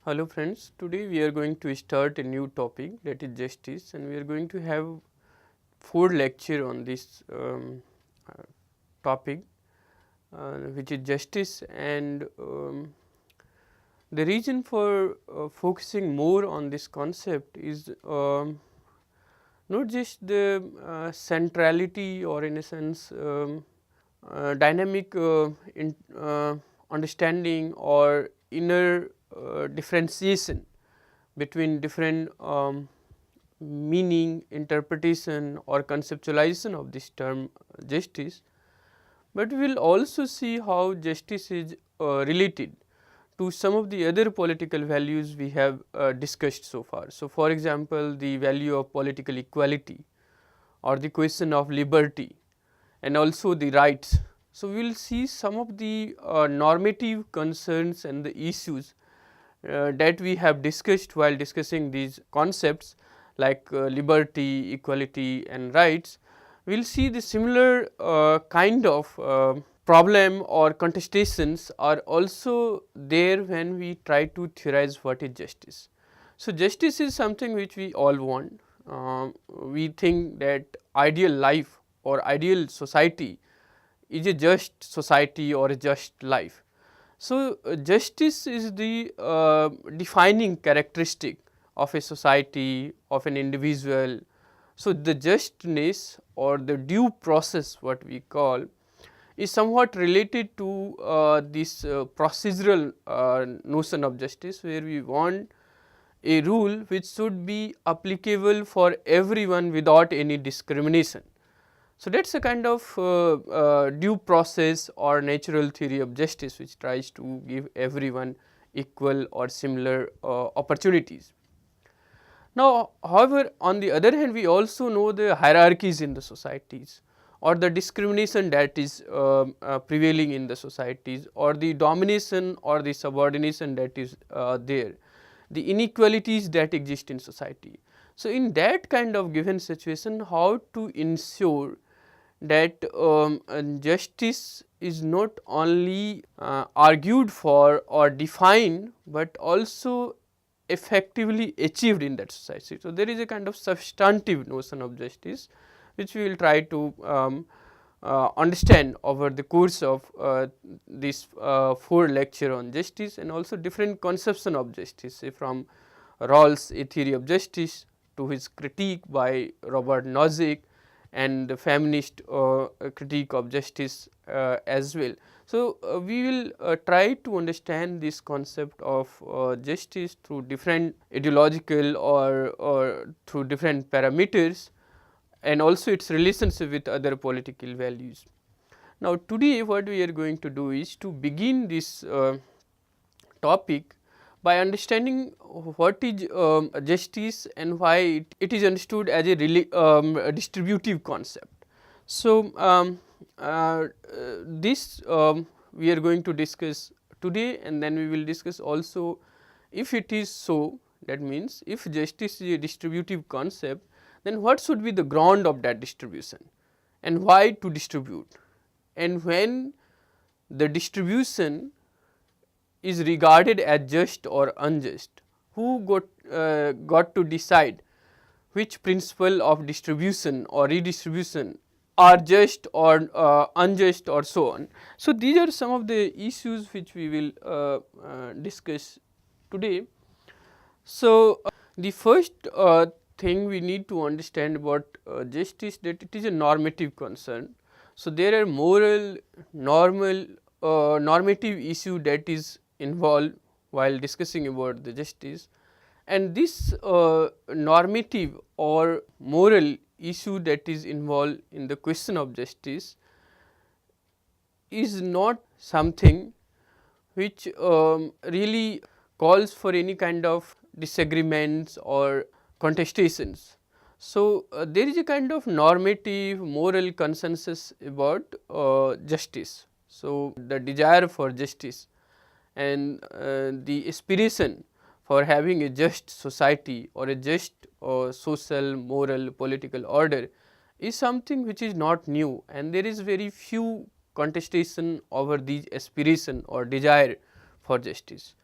Hello friends, today we are going to start a new topic, that is justice, and we are going to have 4 lecture on this uh, topic, which is justice. And the reason for focusing more on this concept is not just the centrality, or in a sense dynamic understanding or inner differentiation between different meaning, interpretation or conceptualization of this term justice, but we will also see how justice is related to some of the other political values we have discussed so far. So, for example, the value of political equality or the question of liberty and also the rights. So, we will see some of the normative concerns and the issues that we have discussed while discussing these concepts like liberty, equality and rights. We will see the similar kind of problem or contestations are also there when we try to theorize what is justice. So, justice is something which we all want. We think that ideal life or ideal society is a just society or a just life. So, justice is the defining characteristic of a society, of an individual. So, the justness or the due process, what we call, is somewhat related to this procedural notion of justice, where we want a rule which should be applicable for everyone without any discrimination. So, that is a kind of due process or natural theory of justice, which tries to give everyone equal or similar opportunities. Now, however, on the other hand, we also know the hierarchies in the societies, or the discrimination that is prevailing in the societies, or the domination or the subordination that is there, the inequalities that exist in society. So, in that kind of given situation, how to ensure that justice is not only argued for or defined, but also effectively achieved in that society. So, there is a kind of substantive notion of justice, which we will try to understand over the course of this 4 lecture on justice, and also different conception of justice, say from Rawls' A Theory of Justice to his critique by Robert Nozick and the feminist critique of justice as well. So, we will try to understand this concept of justice through different ideological or through different parameters, and also its relationship with other political values. Now, today what we are going to do is to begin this topic by understanding what is justice and why it is understood as a distributive concept. So, this we are going to discuss today, and then we will discuss also, if it is so, that means if justice is a distributive concept, then what should be the ground of that distribution and why to distribute, and when the distribution is regarded as just or unjust, who got to decide which principle of distribution or redistribution are just or unjust or so on. So, these are some of the issues which we will discuss today. So, the first thing we need to understand about justice, that it is a normative concern. So, there are moral, normative issue that is involved while discussing about the justice, and this normative or moral issue that is involved in the question of justice is not something which really calls for any kind of disagreements or contestations. So, there is a kind of normative moral consensus about justice. So, the desire for justice and the aspiration for having a just society or a just social, moral, political order is something which is not new, and there is very few contestation over these aspiration or desire for justice.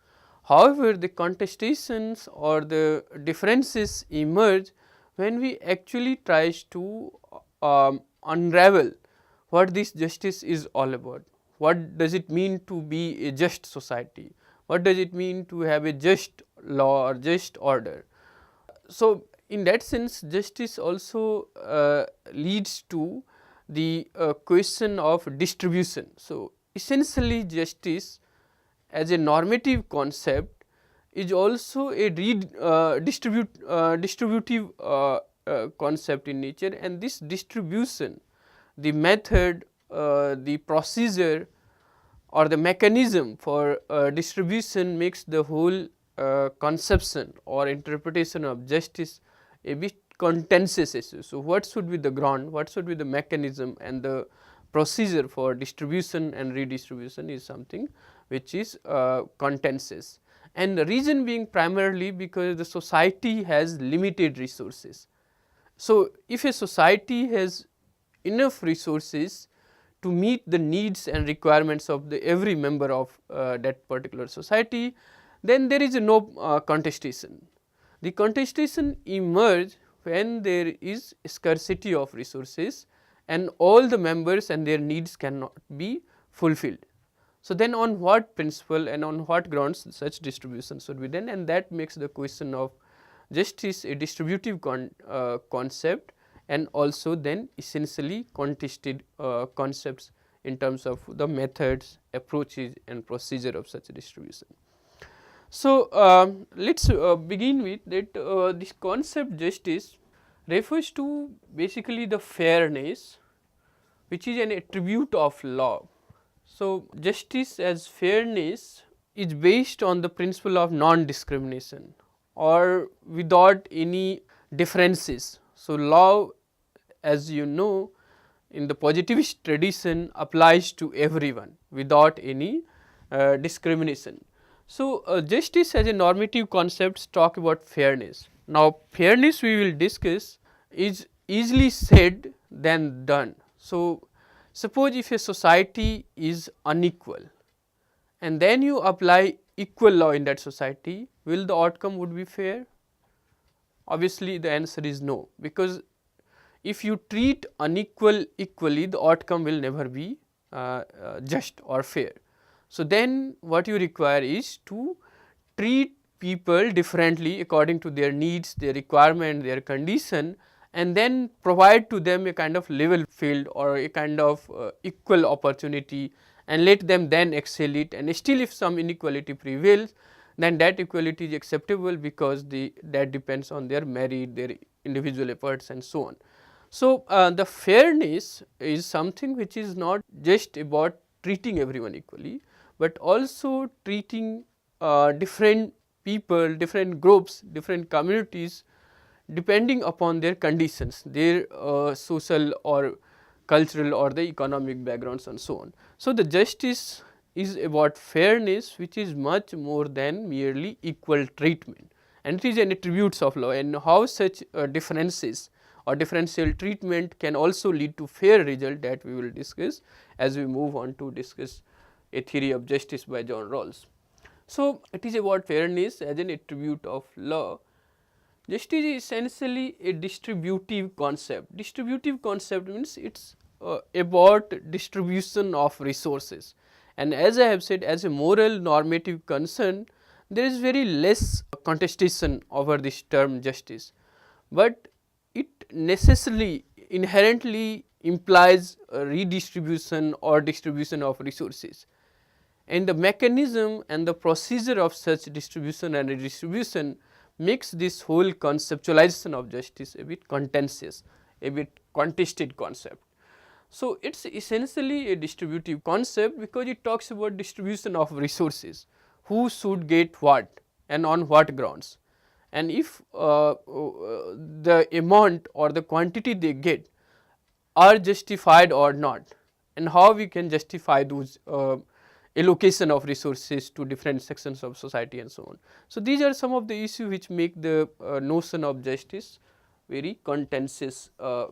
However, the contestations or the differences emerge when we actually tries to unravel what this justice is all about. What does it mean to be a just society? What does it mean to have a just law or just order? So, in that sense, justice also leads to the question of distribution. So, essentially justice as a normative concept is also a distributive concept in nature, and this distribution, the method, the procedure or the mechanism for distribution makes the whole conception or interpretation of justice a bit contentious issue. So, what should be the ground, what should be the mechanism, and the procedure for distribution and redistribution is something which is contentious, and the reason being primarily because the society has limited resources. So, if a society has enough resources to meet the needs and requirements of the every member of that particular society, then there is no contestation. The contestation emerge when there is scarcity of resources and all the members and their needs cannot be fulfilled. So, then on what principle and on what grounds such distribution should be done, and that makes the question of justice a distributive concept, and also then essentially contested concepts in terms of the methods, approaches and procedure of such distribution. So, let us begin with that this concept justice refers to basically the fairness which is an attribute of law. So, justice as fairness is based on the principle of non-discrimination or without any differences. So, law, as you know, in the positivist tradition applies to everyone without any discrimination. So, justice as a normative concept talk about fairness. Now, fairness we will discuss is easily said than done. So, suppose if a society is unequal and then you apply equal law in that society, will the outcome would be fair? Obviously, the answer is no, because if you treat unequal equally, the outcome will never be just or fair. So, then what you require is to treat people differently according to their needs, their requirement, their condition, and then provide to them a kind of level field or a kind of equal opportunity, and let them then excel it, and still if some inequality prevails, then that equality is acceptable because that depends on their merit, their individual efforts and so on. So, the fairness is something which is not just about treating everyone equally, but also treating different people, different groups, different communities depending upon their conditions, their social or cultural or the economic backgrounds and so on. So, the justice is about fairness which is much more than merely equal treatment, and it is an attributes of law, and how such differences or differential treatment can also lead to fair result, that we will discuss as we move on to discuss a theory of justice by John Rawls. So, it is about fairness as an attribute of law. Justice is essentially a distributive concept. Distributive concept means it is about distribution of resources, and as I have said, as a moral normative concern, there is very less contestation over this term justice, but it necessarily inherently implies a redistribution or distribution of resources, and the mechanism and the procedure of such distribution and redistribution makes this whole conceptualization of justice a bit contentious, a bit contested concept. So, it is essentially a distributive concept because it talks about distribution of resources, who should get what and on what grounds, and if the amount or the quantity they get are justified or not, and how we can justify those allocation of resources to different sections of society and so on. So, these are some of the issues which make the notion of justice very contentious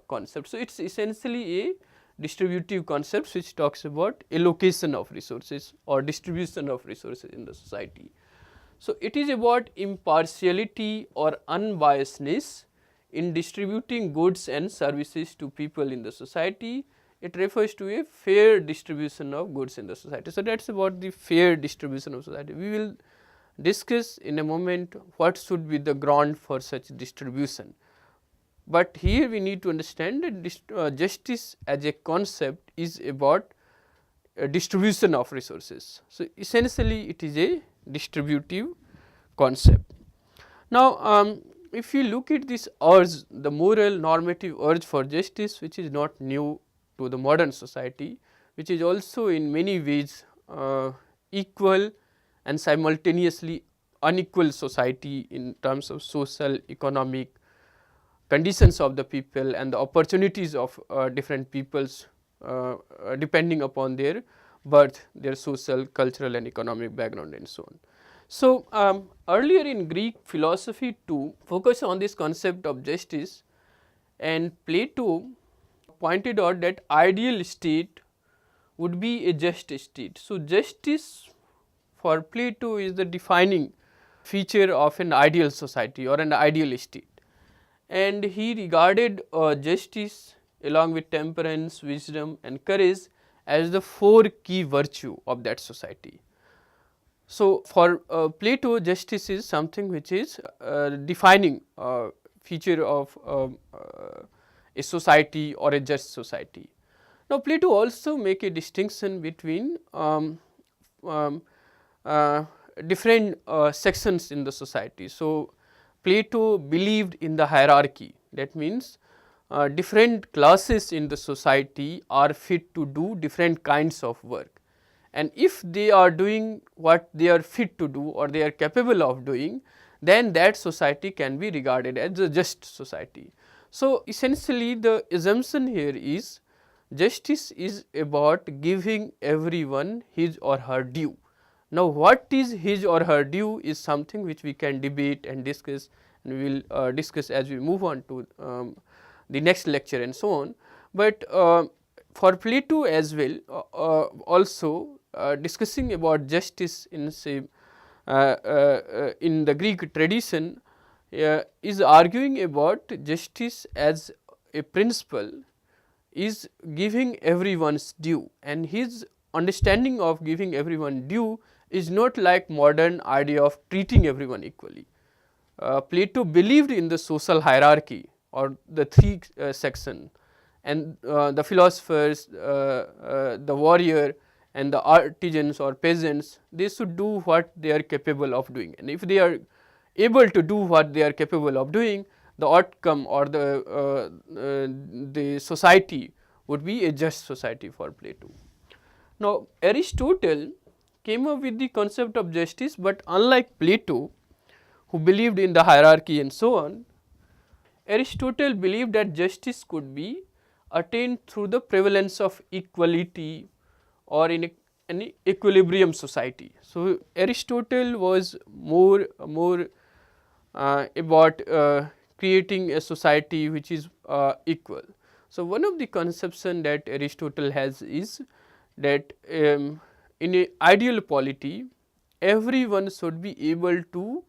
concept. So, it is essentially a distributive concept which talks about allocation of resources or distribution of resources in the society. So, it is about impartiality or unbiasedness in distributing goods and services to people in the society. It refers to a fair distribution of goods in the society. So, that is about the fair distribution of society. We will discuss in a moment what should be the ground for such distribution. But here we need to understand that justice as a concept is about distribution of resources. So, essentially it is a distributive concept. Now, if you look at this urge, the moral normative urge for justice, which is not new to the modern society, which is also in many ways equal and simultaneously unequal society in terms of social, economic conditions of the people and the opportunities of different peoples depending upon their birth, their social, cultural and economic background and so on. So, earlier in Greek philosophy too focus on this concept of justice, and Plato pointed out that ideal state would be a just state. So, justice for Plato is the defining feature of an ideal society or an ideal state, and he regarded justice along with temperance, wisdom and courage as the four key virtue of that society. So, for Plato, justice is something which is defining feature of a society or a just society. Now, Plato also make a distinction between different sections in the society. So, Plato believed in the hierarchy, that means different classes in the society are fit to do different kinds of work, and if they are doing what they are fit to do or they are capable of doing, then that society can be regarded as a just society. So, essentially the assumption here is justice is about giving everyone his or her due. Now, what is his or her due is something which we can debate and discuss, and we will discuss as we move on to the next lecture and so on. But for Plato as well, also discussing about justice in say in the Greek tradition is arguing about justice as a principle is giving everyone's due, and his understanding of giving everyone due is not like modern idea of treating everyone equally. Plato believed in the social hierarchy or the three section, and the philosophers, the warrior and the artisans or peasants, they should do what they are capable of doing, and if they are able to do what they are capable of doing, the outcome or the society would be a just society for Plato. Now, Aristotle came up with the concept of justice, but unlike Plato, who believed in the hierarchy and so on, Aristotle believed that justice could be attained through the prevalence of equality or in an equilibrium society. So, Aristotle was more about creating a society which is equal. So, one of the conception that Aristotle has is that in a ideal polity, everyone should be able to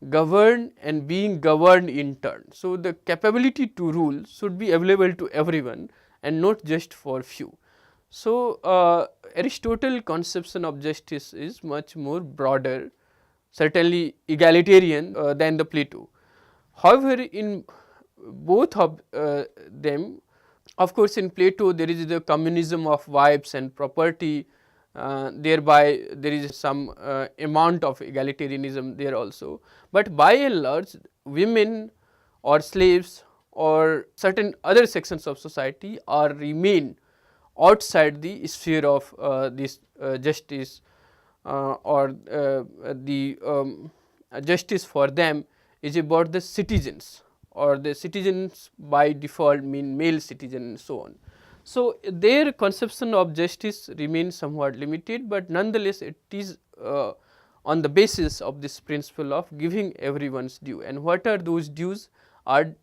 govern and being governed in turn. So, the capability to rule should be available to everyone and not just for few. So, Aristotle conception of justice is much more broader, certainly egalitarian than the Plato. However, in both of them, of course, in Plato there is the communism of wives and property, thereby there is some amount of egalitarianism there also, but by and large women or slaves or certain other sections of society are remain outside the sphere of this justice or the justice for them is about the citizens, or the citizens by default mean male citizen and so on. So, their conception of justice remains somewhat limited, but nonetheless it is on the basis of this principle of giving everyone's due, and what are those dues are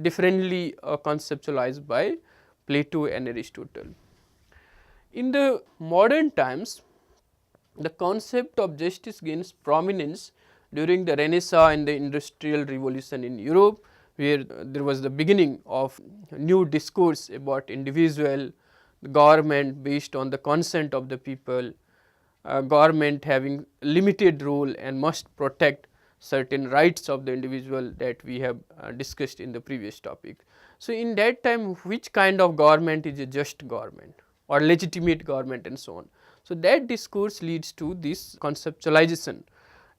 differently conceptualized by Plato and Aristotle. In the modern times, The concept of justice gains prominence during the Renaissance and the Industrial Revolution in Europe, where there was the beginning of new discourse about individual, government based on the consent of the people, government having limited role and must protect certain rights of the individual that we have discussed in the previous topic. So, in that time which kind of government is a just government or legitimate government and so on. So, that discourse leads to this conceptualization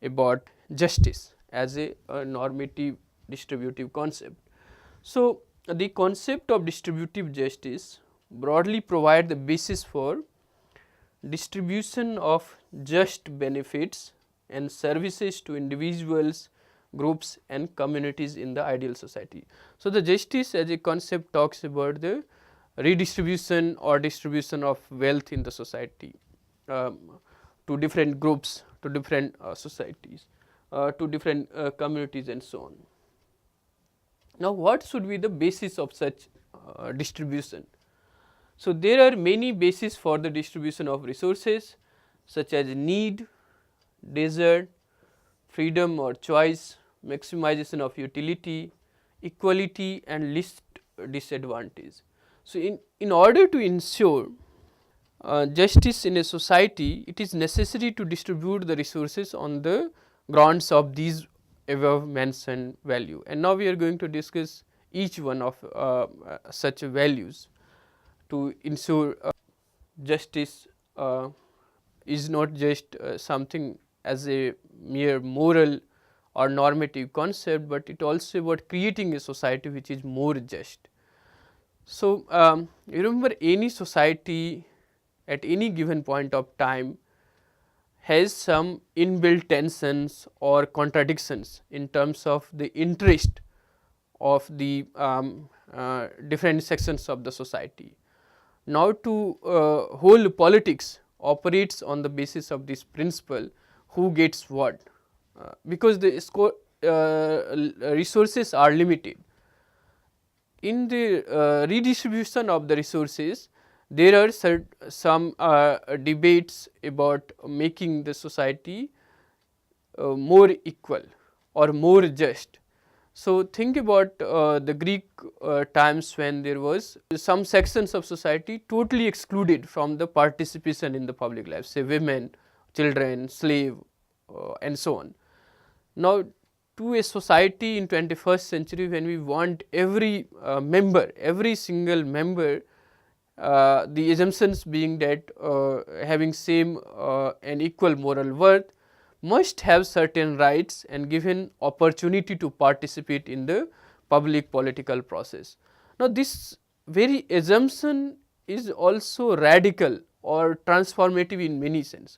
about justice as a normative distributive concept. So, the concept of distributive justice broadly provide the basis for distribution of just benefits and services to individuals, groups and communities in the ideal society. So, the justice as a concept talks about the redistribution or distribution of wealth in the society to different groups, to different societies, to different communities and so on. Now, what should be the basis of such distribution? So, there are many bases for the distribution of resources such as need, desire, freedom or choice, maximization of utility, equality and least disadvantage. So, in order to ensure justice in a society, it is necessary to distribute the resources on the grounds of these above mentioned value. And now we are going to discuss each one of such values to ensure justice is not just something as a mere moral or normative concept, but it also about creating a society which is more just. So, you remember any society at any given point of time has some inbuilt tensions or contradictions in terms of the interest of the different sections of the society. Now, to whole politics operates on the basis of this principle, who gets what, because the resources are limited. In the redistribution of the resources, there are some debates about making the society more equal or more just. So, think about the Greek times when there was some sections of society totally excluded from the participation in the public life, say women, children, slave and so on. Now, to a society in 21st century, when we want every member, every single member, the assumptions being that having same and equal moral worth, must have certain rights and given opportunity to participate in the public political process. Now, this very assumption is also radical or transformative in many sense.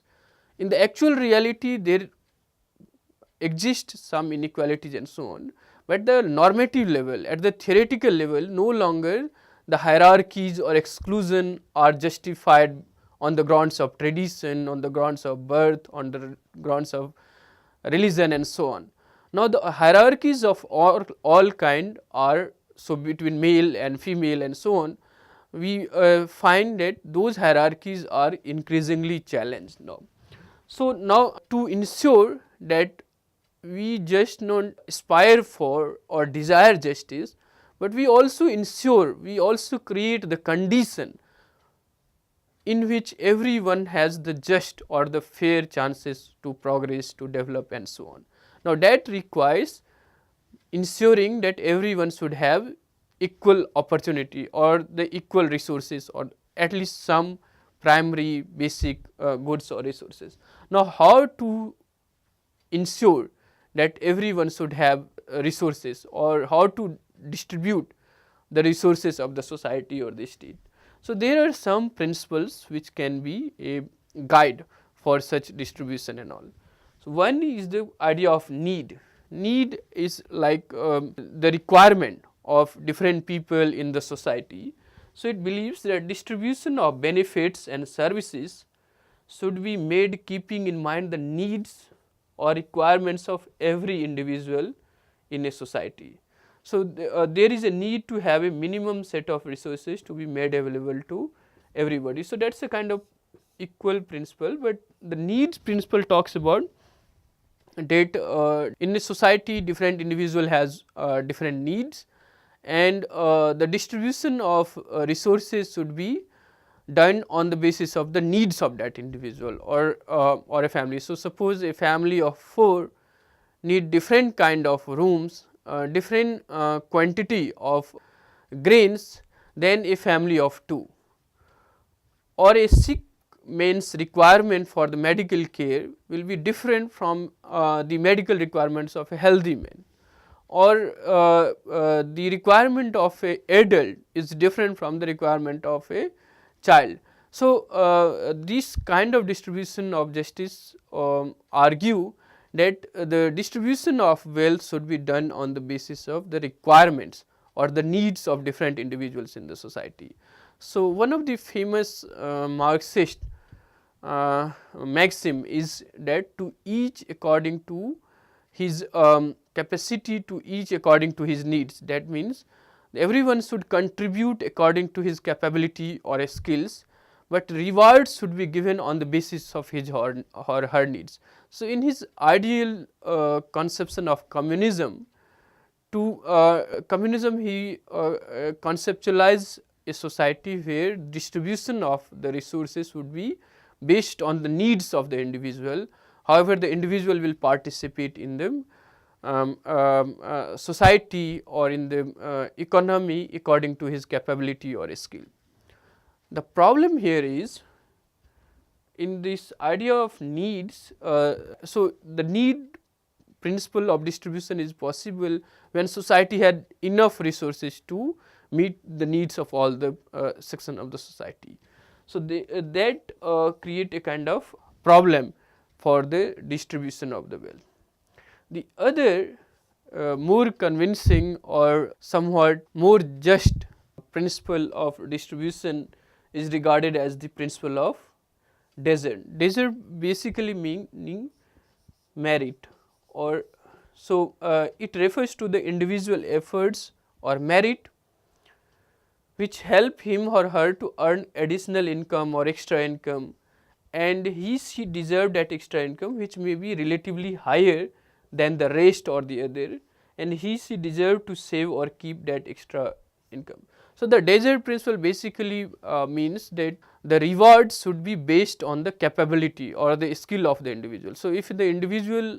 In the actual reality, there exist some inequalities and so on, but the normative level, at the theoretical level, no longer the hierarchies or exclusion are justified on the grounds of tradition, on the grounds of birth, on the grounds of religion and so on. Now, the hierarchies of all kind are, so between male and female and so on, we find that those hierarchies are increasingly challenged now. So, now to ensure that we just not aspire for or desire justice, but we also ensure, we also create the condition in which everyone has the just or the fair chances to progress, to develop and so on. Now, that requires ensuring that everyone should have equal opportunity or the equal resources or at least some primary basic goods or resources. Now, how to ensure that everyone should have resources or how to distribute the resources of the society or the state. So, there are some principles which can be a guide for such distribution and all. So, one is the idea of need. Need is like the requirement of different people in the society. So, it believes that distribution of benefits and services should be made keeping in mind the needs or requirements of every individual in a society. So, there is a need to have a minimum set of resources to be made available to everybody. So, that is a kind of equal principle, but the needs principle talks about that in a society different individual has different needs, and the distribution of resources should be done on the basis of the needs of that individual or a family. So, suppose a family of 4 need different kind of rooms, different quantity of grains than a family of 2, or a sick man's requirement for the medical care will be different from the medical requirements of a healthy man, or the requirement of a adult is different from the requirement of a child. So, this kind of distribution of justice argue that the distribution of wealth should be done on the basis of the requirements or the needs of different individuals in the society. So, one of the famous Marxist maxim is that to each according to his capacity, to each according to his needs. That means everyone should contribute according to his capability or skills, but rewards should be given on the basis of his or her needs. So, in his ideal conception of communism, communism he conceptualized a society where distribution of the resources would be based on the needs of the individual. However, the individual will participate in the society or in the economy according to his capability or skill. The problem here is in this idea of needs, so the need principle of distribution is possible when society had enough resources to meet the needs of all the section of the society. So, that create a kind of problem for the distribution of the wealth. The other more convincing or somewhat more just principle of distribution is regarded as the principle of desert. Desert basically meaning merit, or so it refers to the individual efforts or merit which help him or her to earn additional income or extra income, and she deserve that extra income which may be relatively higher than the rest or the other, and she deserve to save or keep that extra income. So, the desert principle basically means that the rewards should be based on the capability or the skill of the individual. So, if the individual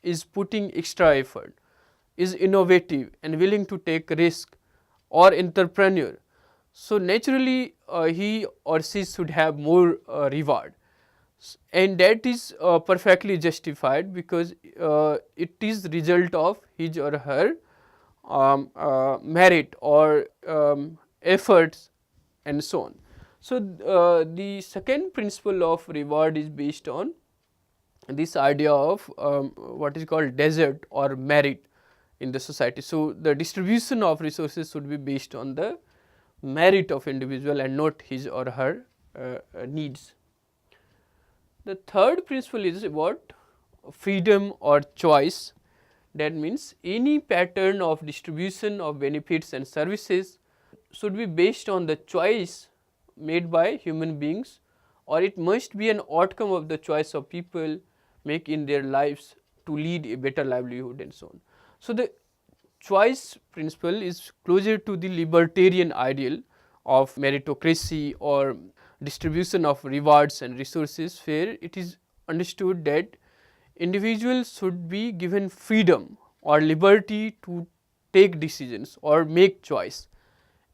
is putting extra effort, is innovative and willing to take risk or entrepreneur, so naturally he or she should have more reward, and that is perfectly justified because it is result of his or her merit or efforts and so on. So, the second principle of reward is based on this idea of what is called desert or merit in the society. So, the distribution of resources should be based on the merit of individual and not his or her needs. The third principle is about freedom or choice. That means any pattern of distribution of benefits and services should be based on the choice made by human beings, or it must be an outcome of the choice of people make in their lives to lead a better livelihood and so on. So, the choice principle is closer to the libertarian ideal of meritocracy or distribution of rewards and resources, where it is understood that individuals should be given freedom or liberty to take decisions or make choice,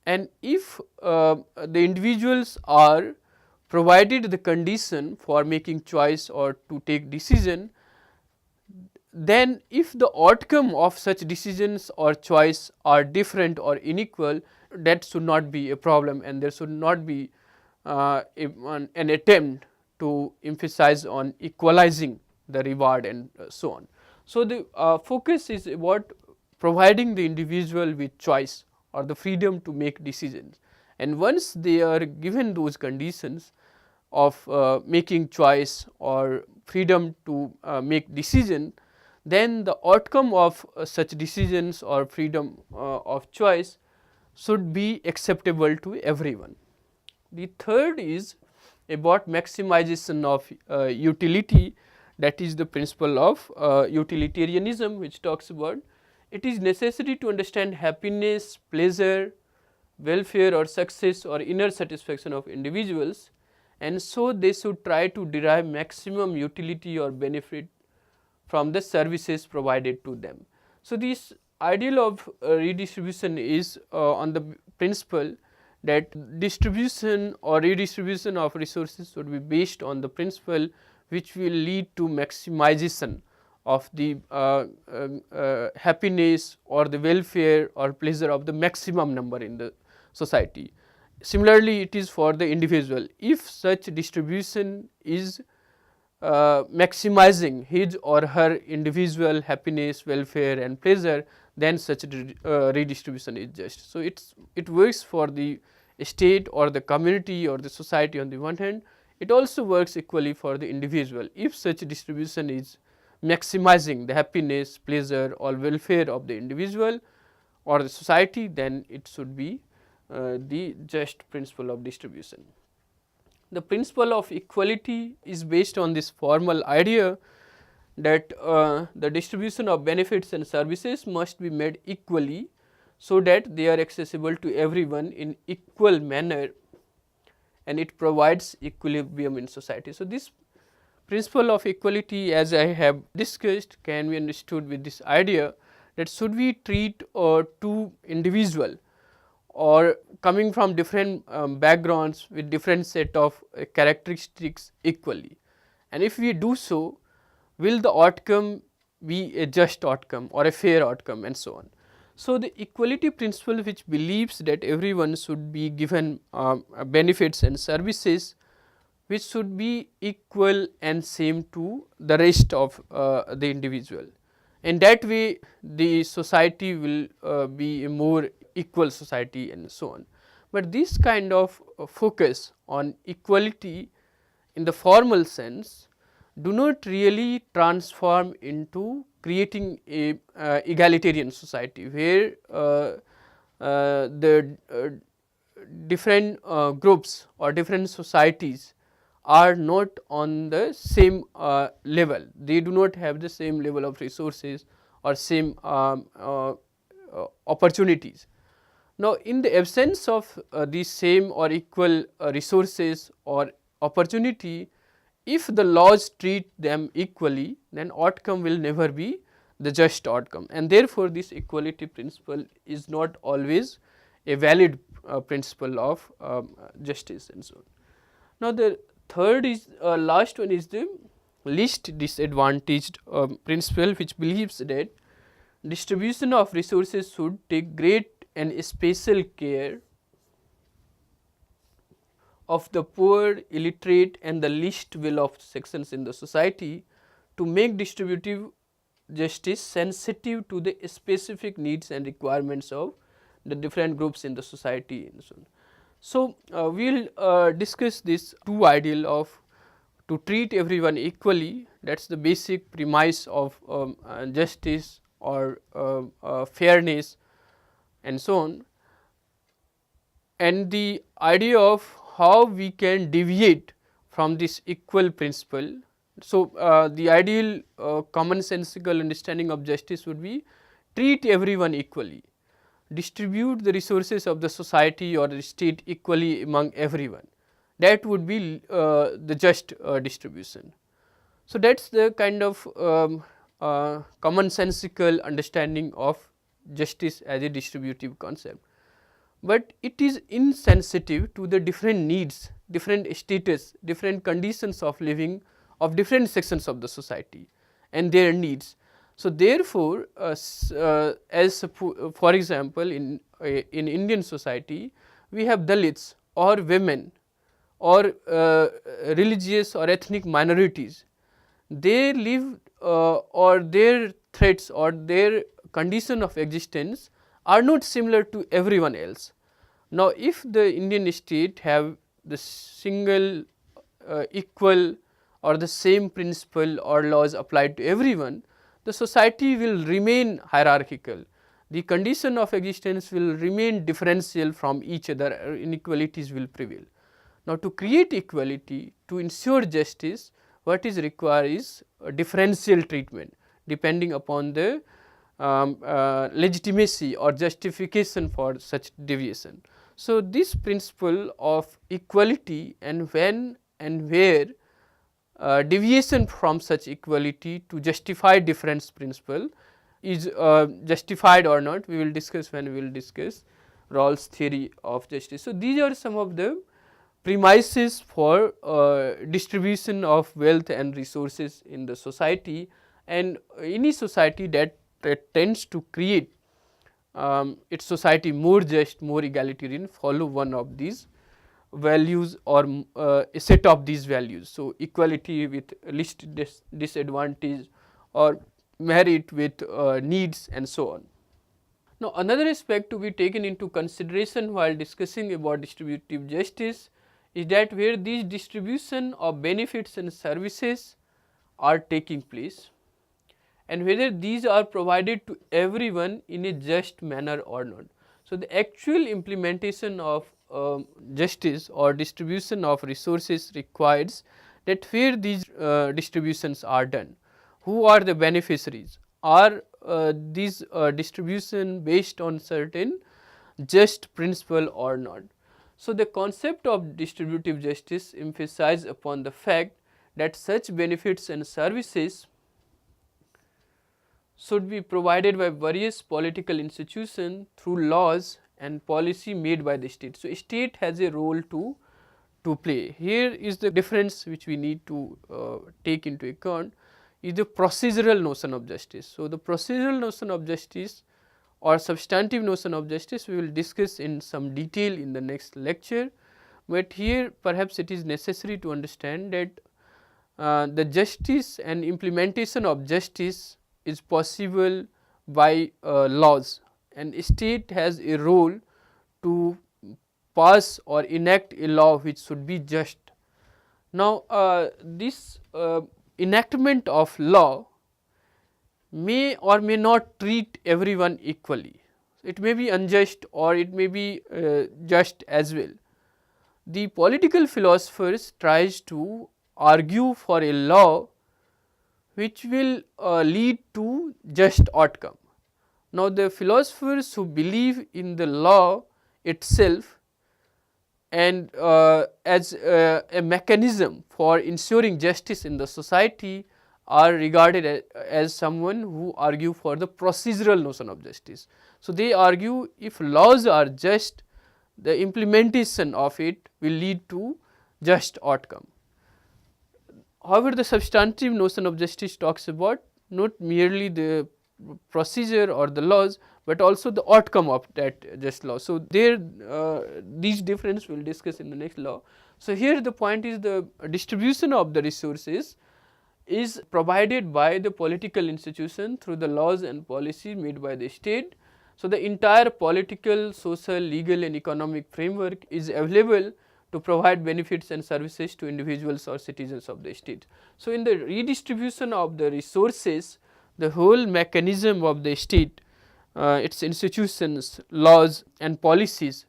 and if the individuals are provided the condition for making choice or to take decision, then if the outcome of such decisions or choice are different or unequal, that should not be a problem, and there should not be an attempt to emphasize on equalizing the reward and so on. So, the focus is about providing the individual with choice or the freedom to make decisions, and once they are given those conditions of making choice or freedom to make decision, then the outcome of such decisions or freedom of choice should be acceptable to everyone. The third is about maximization of utility, that is the principle of utilitarianism, which talks about it is necessary to understand happiness, pleasure, welfare or success or inner satisfaction of individuals, and so they should try to derive maximum utility or benefit from the services provided to them. So, this ideal of redistribution is on the principle that distribution or redistribution of resources should be based on the principle which will lead to maximization of the happiness or the welfare or pleasure of the maximum number in the society. Similarly, it is for the individual. If such distribution is maximizing his or her individual happiness, welfare and pleasure, then such redistribution is just. So, it works for the state or the community or the society on the one hand, it also works equally for the individual. If such distribution is maximizing the happiness, pleasure or welfare of the individual or the society, then it should be the just principle of distribution. The principle of equality is based on this formal idea that the distribution of benefits and services must be made equally, so that they are accessible to everyone in equal manner, and it provides equilibrium in society. So, this principle of equality, as I have discussed, can be understood with this idea that should we treat two individual or coming from different backgrounds with different set of characteristics equally, and if we do so, will the outcome be a just outcome or a fair outcome, and so on. So, the equality principle, which believes that everyone should be given benefits and services which should be equal and same to the rest of the individual. In that way, the society will be a more equal society and so on. But this kind of focus on equality in the formal sense do not really transform into creating a egalitarian society, where the different groups or different societies are not on the same level. They do not have the same level of resources or same opportunities. Now, in the absence of the same or equal resources or opportunity, if the laws treat them equally, then outcome will never be the just outcome, and therefore, this equality principle is not always a valid principle of justice and so on. Now, the third is last one is the least disadvantaged principle, which believes that distribution of resources should take great and special care of the poor, illiterate and the least well off sections in the society, to make distributive justice sensitive to the specific needs and requirements of the different groups in the society and so on. So, we will discuss this two ideal of to treat everyone equally, that is the basic premise of justice or fairness and so on, and the idea of how we can deviate from this equal principle. So, the ideal commonsensical understanding of justice would be treat everyone equally, distribute the resources of the society or the state equally among everyone. That would be the just distribution. So, that is the kind of commonsensical understanding of justice as a distributive concept, but it is insensitive to the different needs, different status, different conditions of living of different sections of the society and their needs. So, therefore, as for example, in Indian society, we have Dalits or women or religious or ethnic minorities. They live or their threats or their condition of existence are not similar to everyone else. Now, if the Indian state have the single equal or the same principle or laws applied to everyone, the society will remain hierarchical. The condition of existence will remain differential from each other, inequalities will prevail. Now, to create equality, to ensure justice, what is required is a differential treatment depending upon the legitimacy or justification for such deviation. So, this principle of equality and when and where deviation from such equality to justify difference principle is justified or not, we will discuss when we will discuss Rawls' theory of justice. So, these are some of the premises for distribution of wealth and resources in the society, and any society that tends to create its society more just, more egalitarian, follow one of these values or a set of these values. So, equality with least disadvantage or merit with needs and so on. Now, another aspect to be taken into consideration while discussing about distributive justice is that where these distribution of benefits and services are taking place and whether these are provided to everyone in a just manner or not. So, the actual implementation of justice or distribution of resources requires that where these distributions are done, who are the beneficiaries, are these distribution based on certain just principle or not. So, the concept of distributive justice emphasizes upon the fact that such benefits and services should be provided by various political institutions through laws and policy made by the state. So, state has a role to play. Here is the difference which we need to take into account is the procedural notion of justice. So, the procedural notion of justice or substantive notion of justice we will discuss in some detail in the next lecture, but here perhaps it is necessary to understand that the justice and implementation of justice is possible by laws, and state has a role to pass or enact a law which should be just. Now, this enactment of law may or may not treat everyone equally. It may be unjust or it may be just as well. The political philosophers tries to argue for a law which will lead to just outcome. Now, the philosophers who believe in the law itself and as a mechanism for ensuring justice in the society are regarded as someone who argue for the procedural notion of justice. So, they argue if laws are just, the implementation of it will lead to just outcome. However, the substantive notion of justice talks about not merely the procedure or the laws, but also the outcome of that just law. So, there these difference we will discuss in the next law. So, here the point is the distribution of the resources is provided by the political institution through the laws and policy made by the state. So, the entire political, social, legal and economic framework is available to provide benefits and services to individuals or citizens of the state. So, in the redistribution of the resources, the whole mechanism of the state, its institutions, laws and policies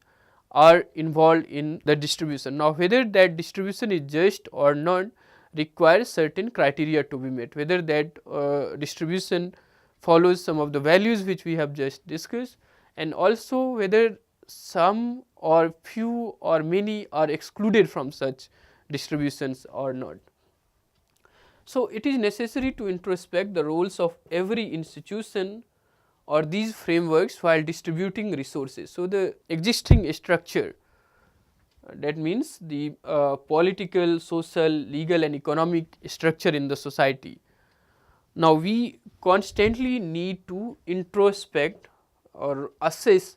are involved in the distribution. Now, whether that distribution is just or not requires certain criteria to be met, whether that distribution follows some of the values which we have just discussed, and also whether some or few or many are excluded from such distributions or not. So, it is necessary to introspect the roles of every institution or these frameworks while distributing resources. So, the existing structure, that means the political, social, legal and economic structure in the society. Now, we constantly need to introspect or assess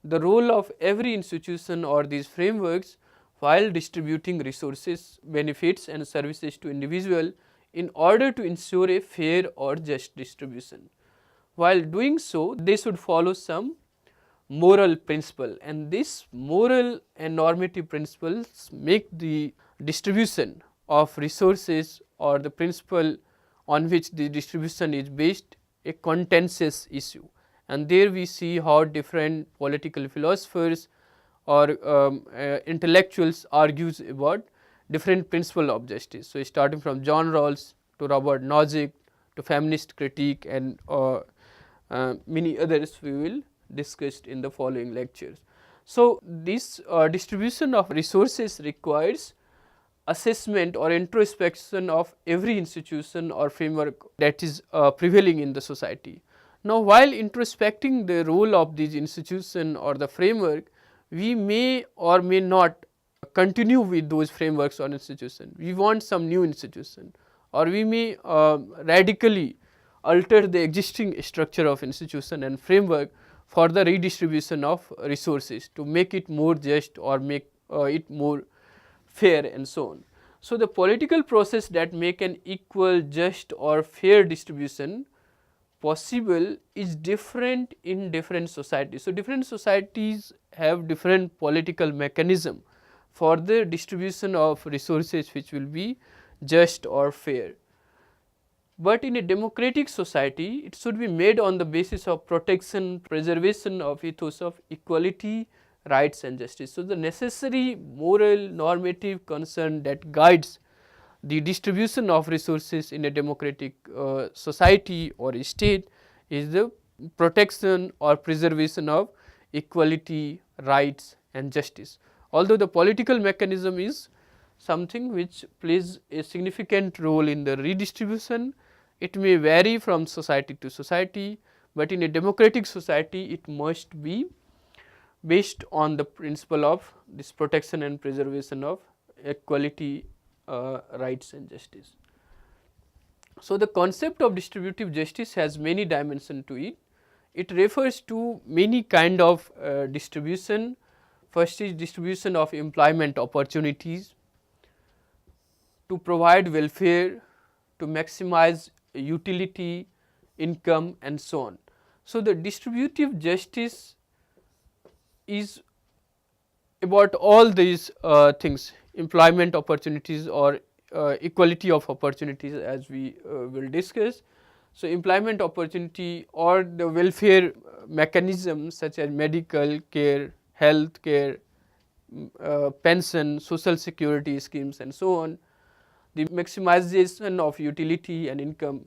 the role of every institution or these frameworks while distributing resources, benefits and services to individual in order to ensure a fair or just distribution. While doing so, they should follow some moral principle, and this moral and normative principles make the distribution of resources or the principle on which the distribution is based a contentious issue. And there we see how different political philosophers or intellectuals argues about different principle of justice. So, starting from John Rawls to Robert Nozick to feminist critique and many others we will discuss in the following lectures. So, this distribution of resources requires assessment or introspection of every institution or framework that is prevailing in the society. Now, while introspecting the role of these institution or the framework, we may or may not continue with those frameworks or institution. We want some new institution, or we may radically alter the existing structure of institution and framework for the redistribution of resources to make it more just or make it more fair and so on. So, the political process that make an equal, just or fair distribution possible is different in different societies. So, different societies have different political mechanism for the distribution of resources which will be just or fair. But in a democratic society, it should be made on the basis of protection, preservation of ethos of equality, rights and justice. So, the necessary moral normative concern that guides the distribution of resources in a democratic society or state is the protection or preservation of equality, rights and justice. Although the political mechanism is something which plays a significant role in the redistribution, it may vary from society to society, but in a democratic society it must be based on the principle of this protection and preservation of equality, rights and justice. So, the concept of distributive justice has many dimensions to it. It refers to many kind of distribution. First is distribution of employment opportunities, to provide welfare, to maximize utility, income and so on. So, the distributive justice is about all these things, employment opportunities or equality of opportunities as we will discuss. So, employment opportunity or the welfare mechanisms such as medical care, health care, pension, social security schemes and so on. The maximization of utility and income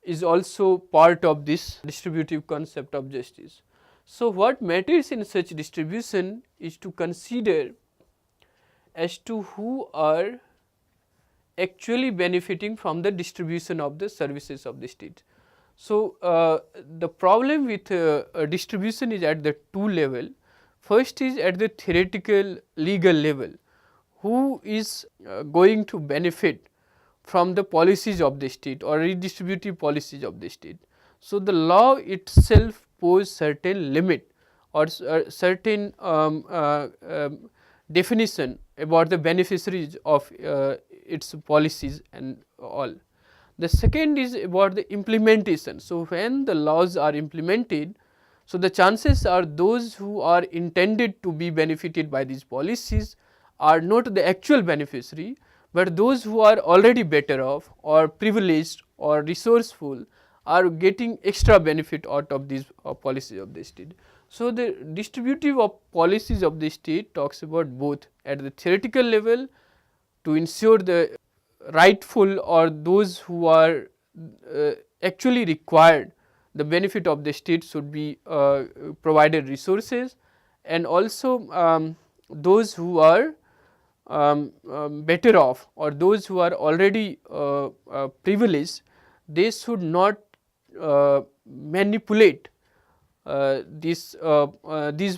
is also part of this distributive concept of justice. So, what matters in such distribution is to consider as to who are actually benefiting from the distribution of the services of the state. So, the problem with distribution is at the two level. First is at the theoretical legal level, who is going to benefit from the policies of the state or redistributive policies of the state. So, the law itself pose certain limit or certain definition about the beneficiaries of its policies and all. The second is about the implementation. So, when the laws are implemented, so the chances are those who are intended to be benefited by these policies are not the actual beneficiary, but those who are already better off or privileged or resourceful are getting extra benefit out of these policies of the state. So, the distributive of policies of the state talks about both at the theoretical level to ensure the rightful or those who are actually required the benefit of the state should be provided resources, and also those who are better off or those who are already privileged, they should not manipulate these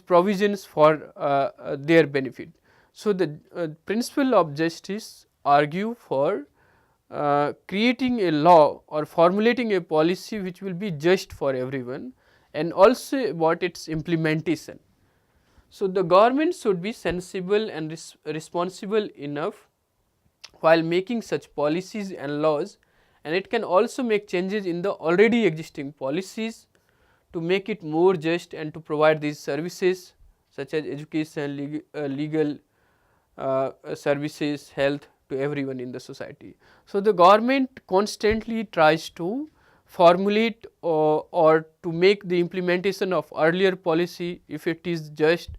provisions for their benefit. So, the principle of justice argue for creating a law or formulating a policy which will be just for everyone, and also about its implementation. So, the government should be sensible and responsible enough while making such policies and laws, and it can also make changes in the already existing policies to make it more just and to provide these services such as education, legal services, health to everyone in the society. So, the government constantly tries to formulate or to make the implementation of earlier policy, if it is just,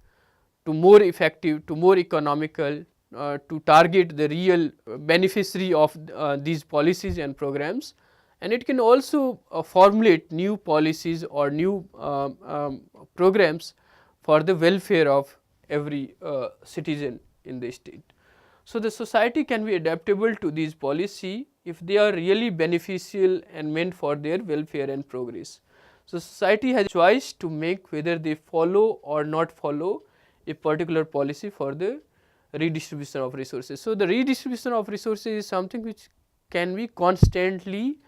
to more effective, to more economical, to target the real beneficiary of these policies and programs, and it can also formulate new policies or new programs for the welfare of every citizen in the state. So, the society can be adaptable to these policy if they are really beneficial and meant for their welfare and progress. So, society has a choice to make whether they follow or not follow a particular policy for the redistribution of resources. So, the redistribution of resources is something which can be constantly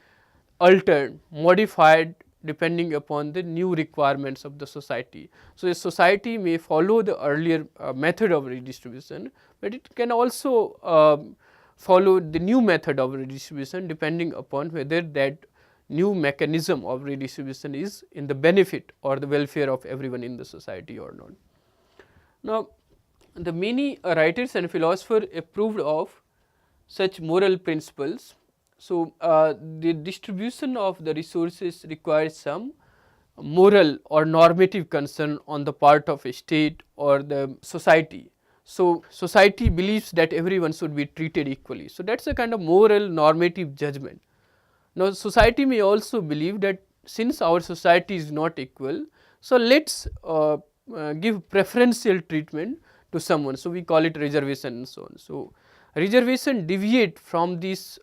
altered, modified depending upon the new requirements of the society. So, a society may follow the earlier method of redistribution, but it can also follow the new method of redistribution depending upon whether that new mechanism of redistribution is in the benefit or the welfare of everyone in the society or not. Now, the many writers and philosophers approved of such moral principles. So, the distribution of the resources requires some moral or normative concern on the part of a state or the society. So, society believes that everyone should be treated equally. So, that is a kind of moral normative judgment. Now, society may also believe that since our society is not equal, so let us give preferential treatment to someone. So, we call it reservation and so on. So, reservation deviate from this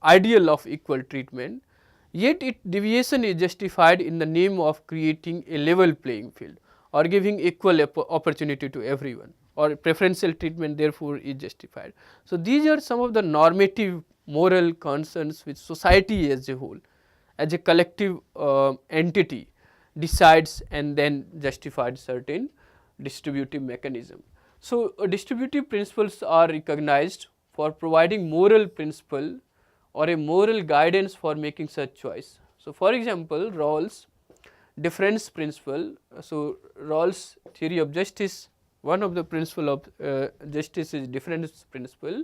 ideal of equal treatment, yet its deviation is justified in the name of creating a level playing field or giving equal opportunity to everyone, or preferential treatment therefore is justified. So, these are some of the normative moral concerns which society as a whole, as a collective entity decides and then justified certain distributive mechanism. So, distributive principles are recognized for providing moral principle or a moral guidance for making such choice. So, for example, Rawls difference principle. So, Rawls theory of justice, one of the principle of justice is difference principle,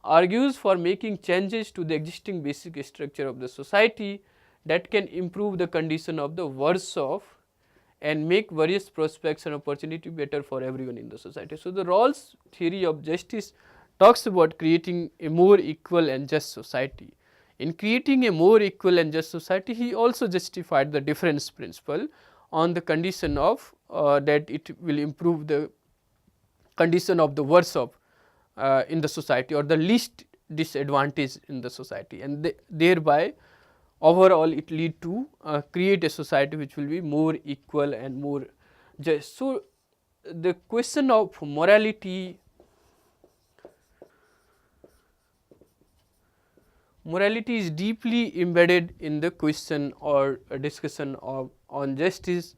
argues for making changes to the existing basic structure of the society that can improve the condition of the worse off and make various prospects and opportunity better for everyone in the society. So, the Rawls theory of justice talks about creating a more equal and just society. In creating a more equal and just society, he also justified the difference principle on the condition of that it will improve the condition of the worse off in the society or the least disadvantage in the society, and thereby overall it lead to create a society which will be more equal and more just. So, the question of morality is deeply embedded in the question or discussion of on justice,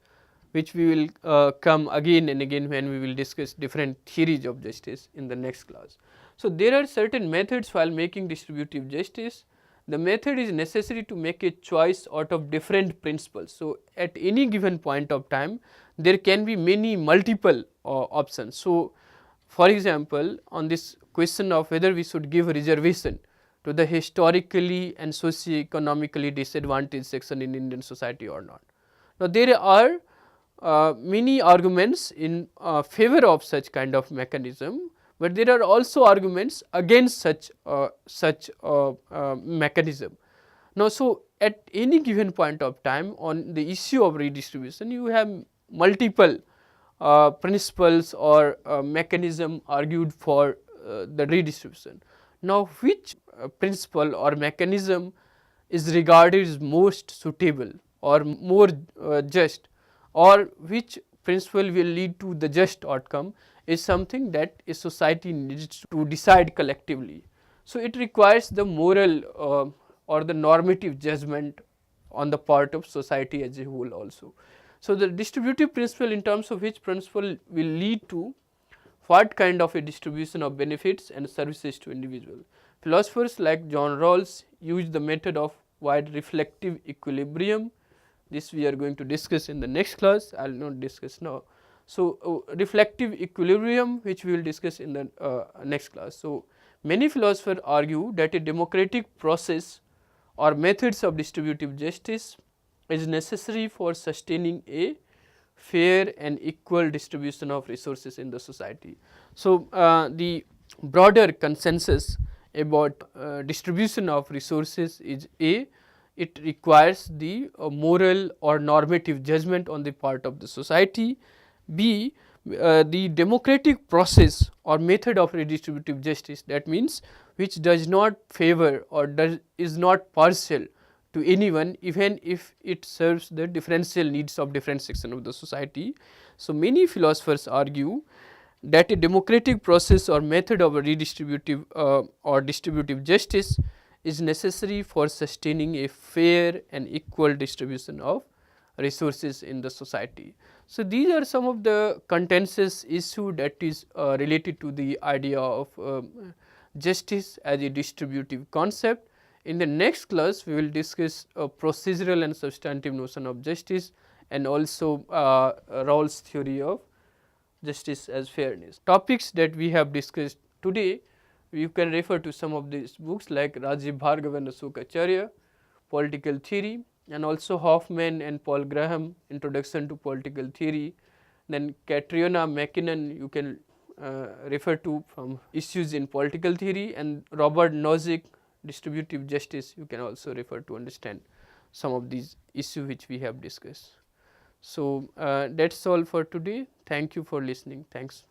which we will come again and again when we will discuss different theories of justice in the next class. So, there are certain methods while making distributive justice. The method is necessary to make a choice out of different principles. So, at any given point of time there can be many multiple options. So, for example, on this question of whether we should give reservation to the historically and socio-economically disadvantaged section in Indian society or not. Now, there are many arguments in favor of such kind of mechanism, but there are also arguments against such mechanism. Now, so at any given point of time on the issue of redistribution, you have multiple principles or mechanism argued for the redistribution. Now, which principle or mechanism is regarded as most suitable or more just, or which principle will lead to the just outcome is something that a society needs to decide collectively. So, it requires the moral or the normative judgment on the part of society as a whole also. So, the distributive principle in terms of which principle will lead to what kind of a distribution of benefits and services to individual. Philosophers like John Rawls use the method of wide reflective equilibrium. This we are going to discuss in the next class, I will not discuss now. So, reflective equilibrium which we will discuss in the next class. So, many philosophers argue that a democratic process or methods of distributive justice is necessary for sustaining a fair and equal distribution of resources in the society. So, the broader consensus about distribution of resources is A, it requires the moral or normative judgment on the part of the society. B, the democratic process or method of redistributive justice, that means which does not favor or is not partial to anyone, even if it serves the differential needs of different section of the society. So, many philosophers argue that a democratic process or method of a redistributive or distributive justice is necessary for sustaining a fair and equal distribution of resources in the society. So, these are some of the contentious issue that is related to the idea of justice as a distributive concept. In the next class, we will discuss a procedural and substantive notion of justice, and also Rawls' theory of justice as fairness. Topics that we have discussed today, you can refer to some of these books like Rajiv Bhargava and Ashok Acharya, Political Theory, and also Hoffman and Paul Graham, Introduction to Political Theory. Then Catriona MacKinnon you can refer to from Issues in Political Theory, and Robert Nozick, Distributive Justice, you can also refer to understand some of these issues which we have discussed. So, that is all for today. Thank you for listening. Thanks.